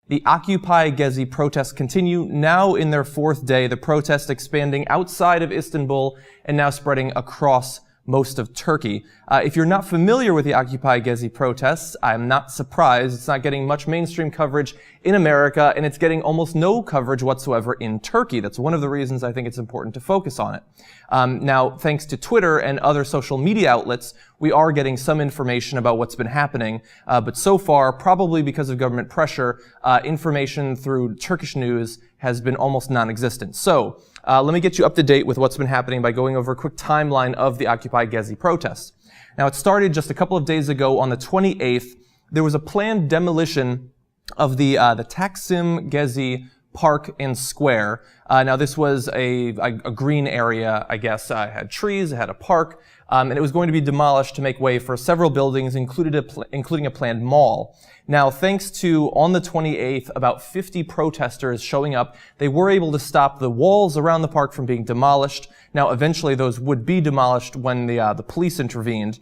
The Occupy Gezi protests continue, now in their fourth day, the protest expanding outside of Istanbul and now spreading across most of Turkey. If you're not familiar with the Occupy Gezi protests, I'm not surprised. It's not getting much mainstream coverage in America, and it's getting almost no coverage whatsoever in Turkey. That's one of the reasons I think it's important to focus on it. Now, thanks to Twitter and other social media outlets, we are getting some information about what's been happening, but so far, probably because of government pressure, information through Turkish news has been almost non-existent. So, let me get you up to date with what's been happening by going over a quick timeline of the Occupy Gezi protests. Now, it started just a couple of days ago on the 28th. There was a planned demolition of the Taksim Gezi Park and Square. Now, this was a green area, I guess. It had trees, it had a park, and it was going to be demolished to make way for several buildings, including a planned mall. Now, thanks to, on the 28th, about 50 protesters showing up, they were able to stop the walls around the park from being demolished. Now, eventually those would be demolished when the police intervened.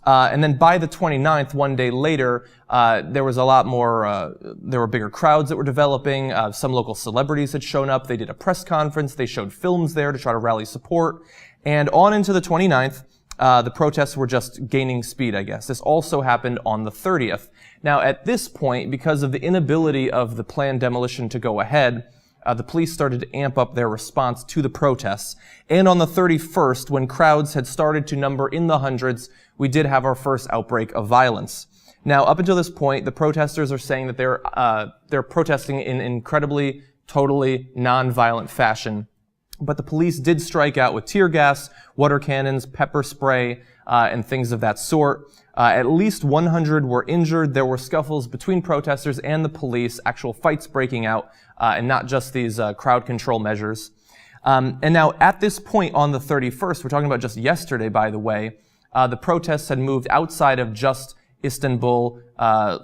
And then by the 29th, one day later, there was a lot more, there were bigger crowds that were developing. Some local celebrities had shown up. They did a press conference. They showed films there to try to rally support. And on into the 29th, the protests were just gaining speed, I guess. This also happened on the 30th. Now, at this point, because of the inability of the planned demolition to go ahead, the police started to amp up their response to the protests. And on the 31st, when crowds had started to number in the hundreds, we did have our first outbreak of violence. Now, up until this point, the protesters are saying that they're protesting in incredibly, totally non-violent fashion. But the police did strike out with tear gas, water cannons, pepper spray, and things of that sort. At least 100 were injured. There were scuffles between protesters and the police, actual fights breaking out, and not just these crowd control measures. And now, at this point on the 31st, we're talking about just yesterday, by the way, the protests had moved outside of just Istanbul.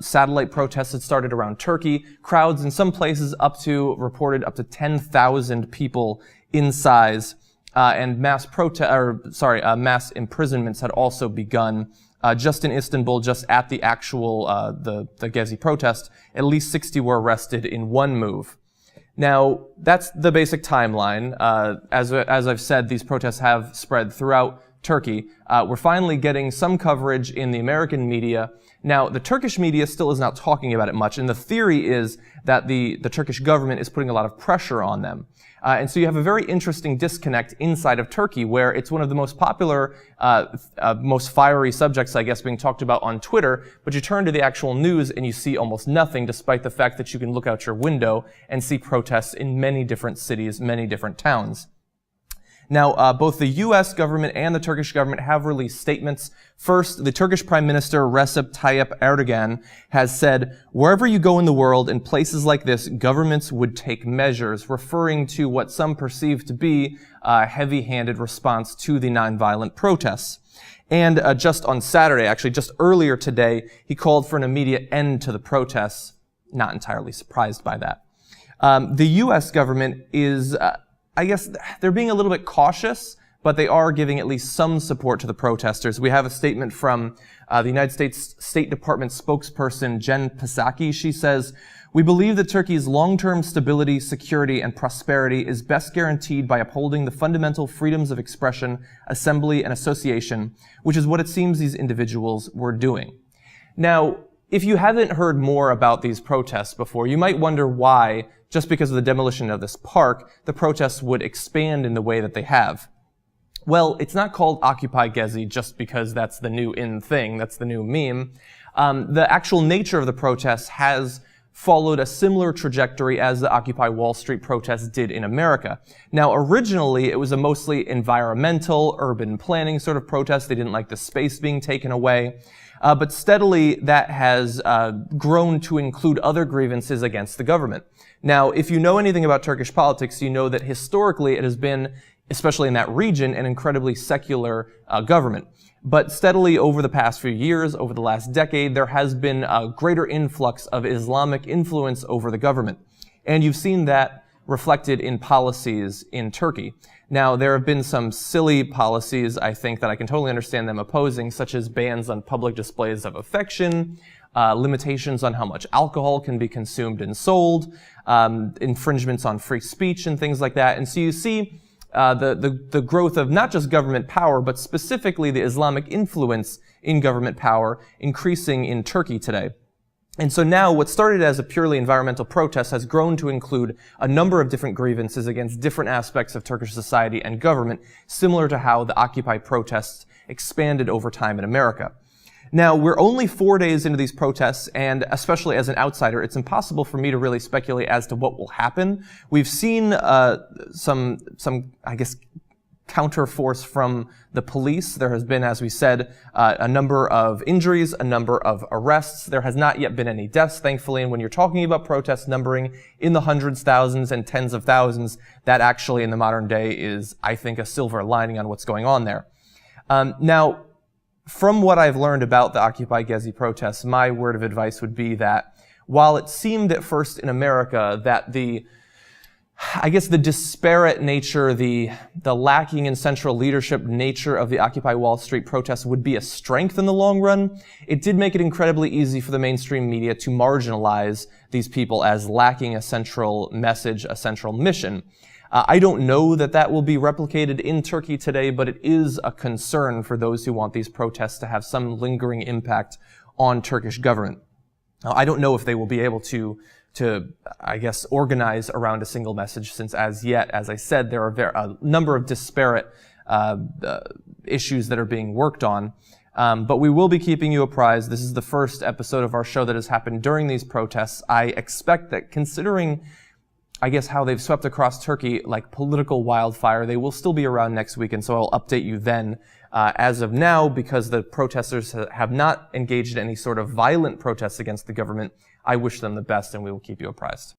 Satellite protests had started around Turkey. Crowds in some places reported up to 10,000 people in size, and mass imprisonments had also begun. Just in Istanbul, just at the actual, the Gezi protest, at least 60 were arrested in one move. Now, that's the basic timeline. As I've said, these protests have spread throughout Turkey. We're finally getting some coverage in the American media. Now, the Turkish media still is not talking about it much, and the theory is that the Turkish government is putting a lot of pressure on them. And so you have a very interesting disconnect inside of Turkey, where it's one of the most popular, most fiery subjects, I guess, being talked about on Twitter, but you turn to the actual news and you see almost nothing, despite the fact that you can look out your window and see protests in many different cities, many different towns. Now, both the U.S. government and the Turkish government have released statements. First, the Turkish Prime Minister Recep Tayyip Erdogan has said, "Wherever you go in the world, in places like this, governments would take measures," referring to what some perceive to be a heavy-handed response to the nonviolent protests. And just on Saturday, actually just earlier today, he called for an immediate end to the protests. Not entirely surprised by that. The U.S. government is... I guess they're being a little bit cautious, but they are giving at least some support to the protesters. We have a statement from the United States State Department spokesperson Jen Psaki. She says, "We believe that Turkey's long-term stability, security, and prosperity is best guaranteed by upholding the fundamental freedoms of expression, assembly, and association, which is what it seems these individuals were doing." Now, if you haven't heard more about these protests before, you might wonder why, just because of the demolition of this park, the protests would expand in the way that they have. Well, it's not called Occupy Gezi just because that's the new in thing, that's the new meme. The actual nature of the protests has followed a similar trajectory as the Occupy Wall Street protests did in America. Now, originally, it was a mostly environmental, urban planning sort of protest. They didn't like the space being taken away. But steadily, that has grown to include other grievances against the government. Now, if you know anything about Turkish politics, you know that historically it has been, especially in that region, an incredibly secular government. But steadily over the past few years, over the last decade, there has been a greater influx of Islamic influence over the government. And you've seen that reflected in policies in Turkey. Now, there have been some silly policies, I think, that I can totally understand them opposing, such as bans on public displays of affection, limitations on how much alcohol can be consumed and sold, infringements on free speech and things like that. And so you see the growth of not just government power, but specifically the Islamic influence in government power increasing in Turkey today. And so now what started as a purely environmental protest has grown to include a number of different grievances against different aspects of Turkish society and government, similar to how the Occupy protests expanded over time in America. Now, we're only 4 days into these protests, and especially as an outsider, it's impossible for me to really speculate as to what will happen. We've seen some, I guess, counterforce from the police. There has been, as we said, a number of injuries, a number of arrests. There has not yet been any deaths, thankfully. And when you're talking about protests numbering in the hundreds, thousands, and tens of thousands, that actually in the modern day is, I think, a silver lining on what's going on there. Now, from what I've learned about the Occupy Gezi protests, my word of advice would be that while it seemed at first in America that the disparate nature, the lacking in central leadership nature of the Occupy Wall Street protests would be a strength in the long run, it did make it incredibly easy for the mainstream media to marginalize these people as lacking a central message, a central mission. I don't know that that will be replicated in Turkey today, but it is a concern for those who want these protests to have some lingering impact on Turkish government. Now, I don't know if they will be able to I guess, organize around a single message, since as yet, as I said, there are a number of disparate issues that are being worked on. But we will be keeping you apprised. This is the first episode of our show that has happened during these protests. I expect that, considering, I guess, how they've swept across Turkey like political wildfire, they will still be around next week, and so I'll update you then. As of now, because the protesters have not engaged in any sort of violent protests against the government, I wish them the best, and we will keep you apprised.